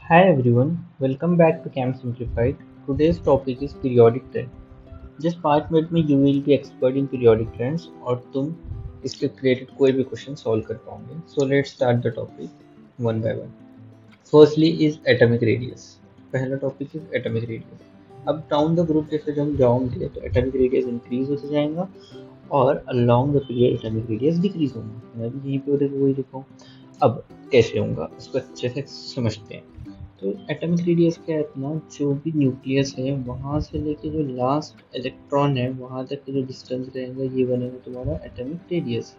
Hi everyone, welcome back to Camp Simplified. Today's topic is periodic trend. जिस 5 minute में you will be expert in periodic trends और तुम इसके related कोई भी क्वेश्चन सॉल्व कर पाओगे. So let's start the topic one by one. Firstly is atomic radius. पहला टॉपिक is atomic radius. अब डाउन द ग्रुप जैसे जब हम जाओगे तो एटॉमिक रेडियस इंक्रीज होता जाएगा और along the period atomic radius decrease होगा. मैं भी यहीं पे देखो वही लिखा हूँ. अब कैसे होगा इसको अच्छे से समझते हैं. तो एटॉमिक रेडियस क्या है अपना जो भी न्यूक्लियस है वहाँ से लेके जो लास्ट इलेक्ट्रॉन है वहाँ तक का जो डिस्टेंस रहेगा ये बनेगा तुम्हारा एटॉमिक रेडियस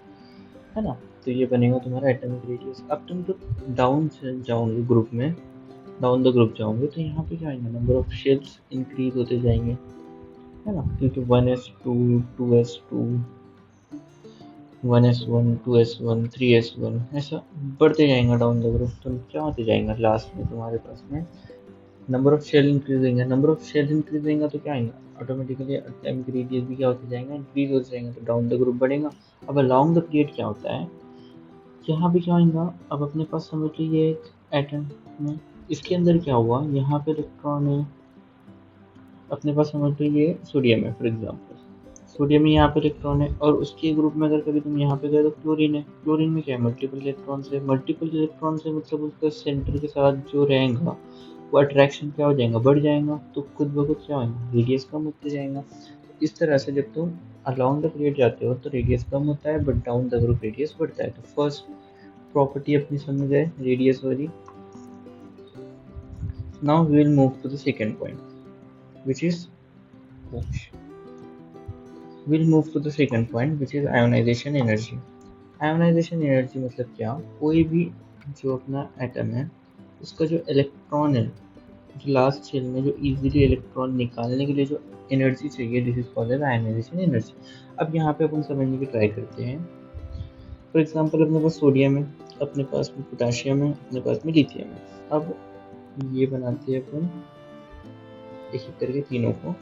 है ना. तो ये बनेगा तुम्हारा एटॉमिक रेडियस. अब तुम तो डाउन जाओगे ग्रुप में, डाउन द ग्रुप जाओगे तो यहाँ पे क्या आएगा, नंबर ऑफ शेल्स इंक्रीज होते जाएंगे है ना, क्योंकि 1s2 2s2 1s1 2s1 3s1 ऐसा बढ़ते जाएगा डाउन द ग्रुप. तो क्या होते जाएगा लास्ट में तुम्हारे पास में नंबर ऑफ शेल इंक्रीज होंगे. नंबर ऑफ शेल इंक्रीज होगा तो क्या आएगा ऑटोमेटिकली एटॉमिक रेडियस भी क्या होते जाएगा, इंक्रीज होते जाएंगे. तो डाउन द ग्रुप बढ़ेगा. अब अलोंग द पीरियड क्या होता है, यहाँ पे क्या होगा. अब अपने पास समझ लीजिए एक एटम में, इसके अंदर क्या हुआ, यहाँ पे इलेक्ट्रॉन है. अपने पास समझ लीजिए सोडियम है फॉर एग्जाम्पल. सोडियम में यहाँ पे इलेक्ट्रॉन है और उसके ग्रुप में अगर कभी तुम यहाँ पे गए तो क्लोरीन है. क्लोरीन में क्या है, मल्टीपल इलेक्ट्रॉन है. मल्टीपल इलेक्ट्रॉन से मतलब उसका सेंटर के साथ जो रहेगा वो अट्रैक्शन क्या हो जाएगा, बढ़ जाएगा. तो खुद ब खुद क्या होगा, रेडियस कम होते जाएगा. इस तरह से जब तुम अलोंग द पीरियड जाते हो तो रेडियस कम होता है but down the group radius बढ़ता है. तो फर्स्ट प्रॉपर्टी अपनी समझ गए रेडियस वाली. Now we will move to the second point which is we'll move to the second point which is ionization energy. Ionization energy मतलब क्या, कोई भी जो अपना एटम है उसका जो इलेक्ट्रॉन है जो लास्ट शेल में जो इजीली इलेक्ट्रॉन निकालने के लिए जो एनर्जी चाहिए, this is called as ionization energy. अब यहाँ पे अपन समझने की ट्राई करते हैं. फॉर एग्जांपल अपने पास सोडियम है, अपने पास में पोटाशियम है, अपने पास में लिथियम है. अब ये बनाते हैं अपन एक एक करके तीनों को.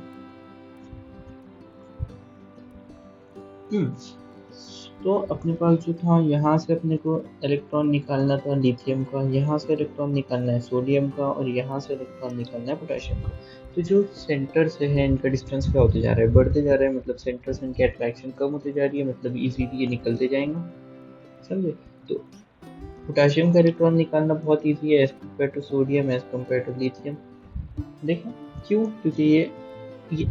तो अपने पास जो था यहाँ से अपने को इलेक्ट्रॉन निकालना था लिथियम का, यहाँ से इलेक्ट्रॉन निकालना है सोडियम का और यहाँ से इलेक्ट्रॉन निकालना है पोटेशियम का. तो जो सेंटर से है इनका डिस्टेंस क्या होते जा रहा है, बढ़ते जा रहा है. मतलब सेंटर से इनकी अट्रैक्शन कम होती जा रही है, मतलब इजीली ये निकलते जाएंगे. समझे. तो पोटेशियम का इलेक्ट्रॉन निकालना बहुत ईजी है as compare to sodium, as compare to lithium. देखें क्यों, क्योंकि ये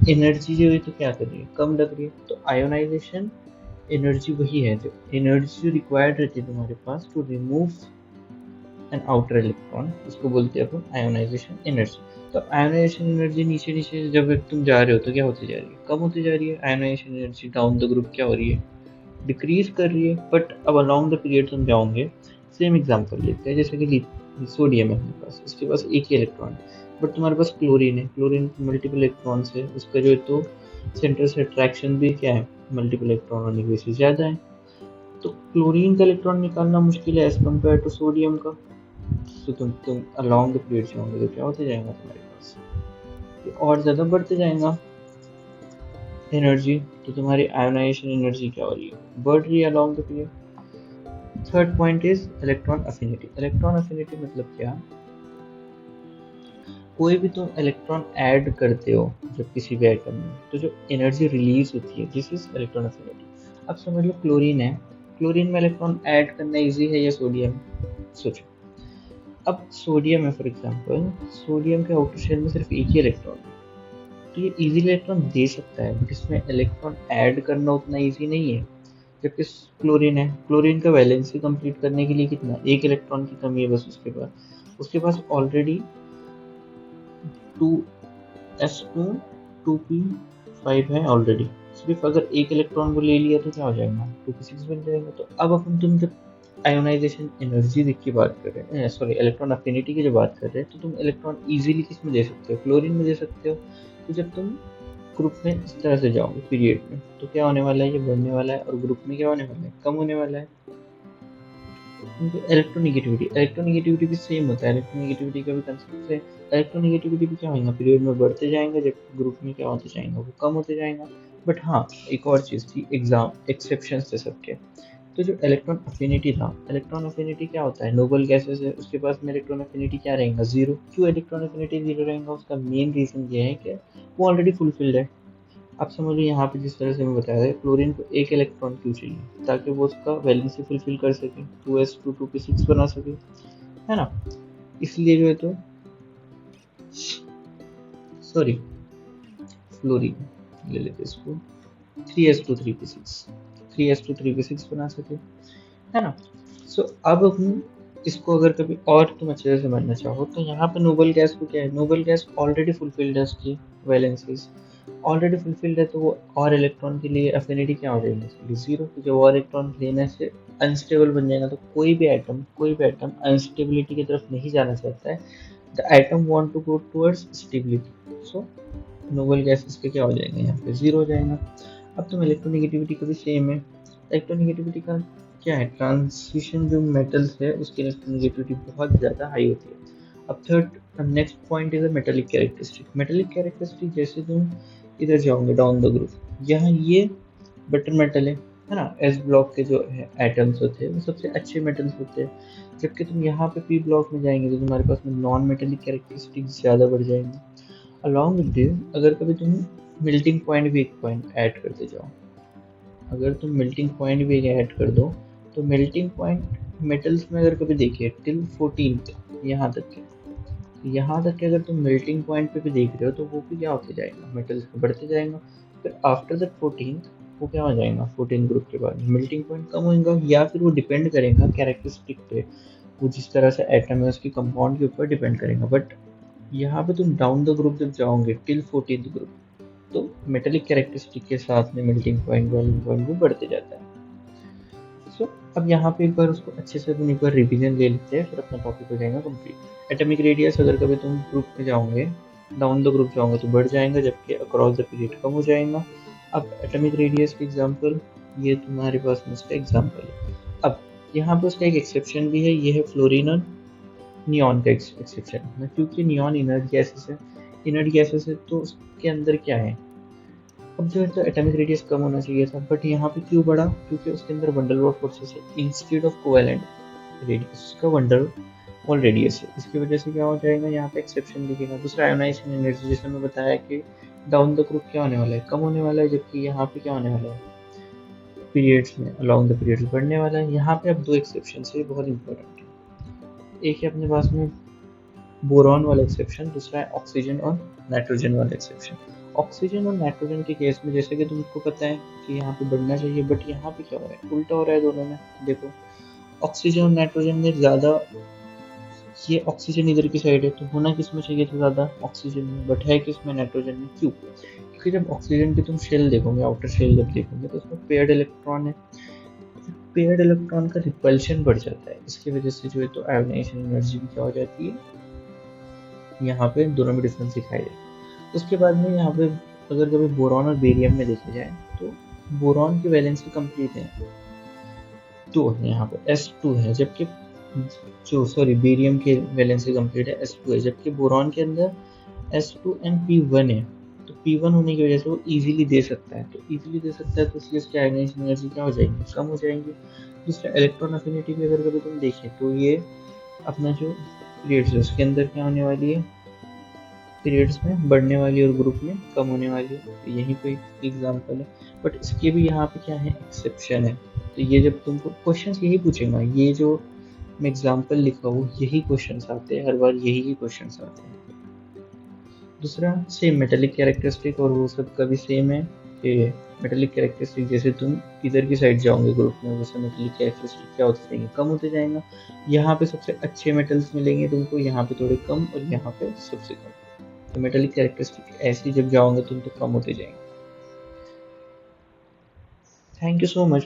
एनर्जी जो है तो क्या कर रही है, कम लग रही है. तो आयोनाइजेशन एनर्जी वही है जो एनर्जी जो रिक्वायर्ड रहती है तुम्हारे पास to remove an outer electron, इसको बोलते हैं अपन आयोनाइजेशन एनर्जी. तो आयोनाइजेशन एनर्जी नीचे नीचे जब तुम जा रहे हो तो क्या होती जा रही है, कम होती जा रही है. Ionization energy down the group क्या हो रही है, डिक्रीज कर रही है. बट अब अलोंग द पीरियड तुम जाओगे, सेम एग्जांपल लेते हैं जैसे कि सोडियम है अपने पास, उसके पास एक ही इलेक्ट्रॉन है. बट तुम्हारे पास क्लोरीन है, क्लोरीन मल्टीपल इलेक्ट्रॉन है, उसका जो है तो सेंटर से अट्रैक्शन भी क्या है, मल्टीपल इलेक्ट्रॉन होने की वजह से ज़्यादा है. तो क्लोरीन का इलेक्ट्रॉन निकालना मुश्किल है एज कम्पेयर टू सोडियम का. तो तुम अलोंग द पीरियड जाओगे तो क्या होते जाएगा तुम्हारे पास, ये और ज़्यादा बढ़ते जाएगा एनर्जी. तो तुम्हारी आयोनाइजेशन एनर्जी क्या हो रही है, बढ़ रही है along the period. Third point is electron affinity. Electron affinity मतलब क्या, कोई भी तुम इलेक्ट्रॉन ऐड करते हो जब किसी भी एटम में तो जो एनर्जी रिलीज होती है, दिस इज इलेक्ट्रॉन अफिनिटी. अब समझ लो क्लोरीन है, क्लोरीन में इलेक्ट्रॉन ऐड करना इजी है या सोडियम, सोचो. अब सोडियम है फॉर एग्जांपल, सोडियम के आउटर शेल में सिर्फ एक ही इलेक्ट्रॉन है. तो ये इजी इलेक्ट्रॉन दे सकता है बट इसमें इलेक्ट्रॉन ऐड करना उतना इजी नहीं है. जबकि क्लोरीन है, क्लोरीन का वैलेंसी कंप्लीट करने के लिए कितना, एक इलेक्ट्रॉन की कमी है बस. उसके पास ऑलरेडी 2s2 2p5 है ऑलरेडी. सिर्फ अगर एक इलेक्ट्रॉन को ले लिया तो क्या हो जाएगा, 2p6 बन जाएगा. तो अब अपन तुम जब आयोनाइजेशन एनर्जी की बात कर रहे हैं, सॉरी इलेक्ट्रॉन अफिनिटी की जो बात कर रहे हैं, तो तुम इलेक्ट्रॉन इजीली किस में दे सकते हो, क्लोरीन में दे सकते हो. तो जब तुम ग्रुप में इस तरह से जाओगे पीरियड में तो क्या होने वाला है, ये बढ़ने वाला है. और ग्रुप में क्या होने वाला है, कम होने वाला है. इलेक्ट्रोनिगेटिविटी भी सेम होता है. इलेक्ट्रोनिगेटिविटी का भी कंसेप्ट है. इलेक्ट्रोनिगेटिविटी भी क्या होगा, पीरियड में बढ़ते जाएंगे, जब ग्रुप में क्या होते जाएंगे, वो कम होते जाएंगे. बट हाँ एक और चीज़ थी, एग्जाम एक्सेप्शन थे सबके. तो जो इलेक्ट्रॉन अफिनिटी था, इलेक्ट्रॉन अफिनिटी क्या होता है, नोबल गैसेस है उसके पास में इलेक्ट्रॉन अफिनिटी क्या रहेगा, जीरो। क्यों इलेक्ट्रॉन अफिनिटी जीरो रहेगा, उसका मेन रीजन ये है कि वो ऑलरेडी फुलफिल्ड है। आप समझ लो यहाँ पे जिस तरह से मैं बताया था, क्लोरीन को एक इलेक्ट्रॉन क्यों चाहिए, ताकि वो उसका वैलेंसी फुलफिल कर सके, 2s2 2p6 बना सके, है ना। इसलिए जो है तो सॉरी फ्लोरीन ले लेते इसको, 3s2 3p6, 3s2 3p6 बना सके, है ना। सो अब हम इसको अगर कभी और तुम अच्छे से समझना चाहो तो यहाँ पे नोबल गैस को क्या है, नोबल गैस ऑलरेडी फुलफिल्ड है, उसकी वैलेंसीज ऑलरेडी फुलफिल्ड है, तो वो और इलेक्ट्रॉन के लिए अफिनिटी क्या हो जाएगी, उसके लिए जीरो, क्योंकि और इलेक्ट्रॉन लेने से अनस्टेबल बन जाएगा। तो कोई भी एटम अनस्टेबिलिटी की तरफ नहीं जाना चाहता है, the atom want to go towards stability. So noble gases पे क्या हो जाएगा, यहाँ पे जीरो हो जाएगा। अब तुम इलेक्ट्रोनेगेटिविटी का भी सेम है, इलेक्ट्रोनेगेटिविटी का क्या है, ट्रांजिशन जो मेटल्स है उसकी इलेक्ट्रोनेगेटिविटी बहुत ज़्यादा हाई होती है। अब third next point is metallic characteristic, metallic characteristic जैसे तुम इधर जाओगे डाउन द ग्रुप, यहाँ ये बटर मेटल है ना, एस ब्लॉक के जो एटम्स होते हैं वो सबसे अच्छे मेटल्स होते हैं, जबकि तुम यहाँ पे पी ब्लॉक में जाएंगे तो तुम्हारे पास में नॉन मेटेलिक कैरेक्टरिस्टिक ज़्यादा बढ़ जाएंगे। अलॉन्ग विद दिस, अगर कभी तुम मेल्टिंग पॉइंट भी एक पॉइंट ऐड करते जाओ, अगर तुम मेल्टिंग पॉइंट भी ऐड कर दो, तो मेल्टिंग पॉइंट मेटल्स में अगर कभी देखिए टिल 14th, यहाँ तक के, यहाँ तक के अगर तुम मेल्टिंग पॉइंट पे भी देख रहे हो तो वो भी क्या होते जाएगा, मेटल्स में बढ़ते जाएगा। फिर आफ्टर दैट 14th वो क्या हो जाएगा, 14 ग्रुप के बाद मेल्टिंग पॉइंट कम होगा, या फिर वो डिपेंड करेगा कैरेक्टरिस्टिक पे, वो जिस तरह से एटम है उसके कंपाउंड के ऊपर डिपेंड करेगा। बट यहाँ पे तुम डाउन द ग्रुप जब जाओगे टिल 14th ग्रुप, तो मेटेलिक कैरेक्टरिस्टिक के साथ में मेल्टिंग पॉइंट पॉइंट भी बढ़ते जाता है। सो अब यहाँ पे एक बार उसको अच्छे से अपन एक बार रिवीजन ले लेते हैं, फिर अपना टॉपिक हो जाएगा कंप्लीट। एटॉमिक रेडियस अगर कभी तुम ग्रुप में जाओगे, डाउन द ग्रुप जाओगे तो बढ़ जाएगा, जबकि अक्रॉस द पीरियड कम हो जाएगा। अब एटॉमिक रेडियस के एग्जांपल, ये तुम्हारे पास में इसका एग्जांपल है। अब यहाँ पे उसका एक एक्सेप्शन भी है, ये है फ्लोरीन और नियॉन का एक्सेप्शन है, क्योंकि नियॉन इनर्ट गैसेस है, इनर्ट गैसेस है तो उसके अंदर क्या है, अब जो है तो एटॉमिक रेडियस कम होना चाहिए था, बट यहाँ पे क्यों बढ़ा, क्योंकि उसके अंदर वंडर वॉल फोर्सेस है इंस्टेड ऑफ कोवेलेंट रेडियस, उसका वंडर वॉल रेडियस है, इसकी वजह से क्या हो जाएगा, यहाँ पे एक्सेप्शन दिखेगा। दूसरा आयोनाइजेशन एनर्जी, जैसे मैं बताया कि डाउन द ग्रुप क्या होने वाला है, कम होने वाला है, जबकि यहाँ पे क्या होने वाला है, पीरियड्स में अलॉन्ग द पीरियड्स बढ़ने वाला है। यहाँ पे अब दो एक्सेप्शन है, बहुत इंपॉर्टेंट है, एक है अपने पास में बोरॉन वाला एक्सेप्शन, दूसरा है ऑक्सीजन और नाइट्रोजन वाला एक्सेप्शन। ऑक्सीजन और नाइट्रोजन के केस में जैसे कि तुमको पता है कि यहाँ पे बढ़ना चाहिए, बट यहाँ पे क्या हो रहा है, उल्टा हो रहा है दोनों में। देखो ऑक्सीजन और नाइट्रोजन में ज़्यादा, ये ऑक्सीजन इधर की साइड है तो होना किस में चाहिए था ज़्यादा, ऑक्सीजन में, बट है किस में, नाइट्रोजन में। क्यों, क्योंकि जब ऑक्सीजन की तुम शेल देखोगे, आउटर शेल जब देखोगे तो उसमें पेयर्ड इलेक्ट्रॉन है, पेयर्ड इलेक्ट्रॉन का रिपल्शन बढ़ जाता है, इसकी वजह से जो है तो आयोनाइजेशन एनर्जी भी क्या हो जाती है, यहाँ पे दोनों में डिफरेंस दिखाई देगा। उसके बाद में यहाँ पे अगर कभी बोरॉन और बेरियम में देखा जाए तो बोरॉन की वैलेंसी कंप्लीट है, तो यहाँ पे S2 है, जबकि जो सॉरी बेरियम की वैलेंसी कंप्लीट है, S2 है, जबकि बोरॉन के अंदर S2 एंड P1 है। तो P1 होने की वजह से वो इजीली दे सकता है, तो इजीली दे सकता है तो इसलिए उसकी आयोनाइजेशन एनर्जी क्या हो जाएगी, कम हो जाएंगी। दूसरा इलेक्ट्रॉन अफिनिटी भी अगर कभी तुम देखें तो ये अपना जो पीरियड्स है उसके अंदर क्या होने वाली है, पीरियड्स में बढ़ने वाली और ग्रुप में कम होने वाली है, तो यही कोई एग्जांपल है। बट इसके भी यहाँ पे क्या है, एक्सेप्शन है। तो ये जब तुमको क्वेश्चंस यही पूछेगा, ये जो मैं एग्जांपल लिखा हूँ यही क्वेश्चंस आते हैं, हर बार यही ही क्वेश्चंस आते हैं। दूसरा सेम मेटेलिक कैरेक्टरिस्टिक, और वो सब का भी सेम है कि मेटेलिक कैरेक्टरिस्टिक जैसे तुम इधर की साइड जाओगे ग्रुप में, वैसे मेटेलिक कैरेक्टरिस्टिक क्या होते जाएंगे, कम होते जाएंगे। यहाँ पे सबसे अच्छे मेटल्स मिलेंगे तुमको, यहाँ पे थोड़े कम, और यहाँ पे सबसे कम। तो मेटेलिक कैरेक्टरिस्टिक ऐसे जब जाओगे तुम तो कम होते जाएंगे। Thank you so much.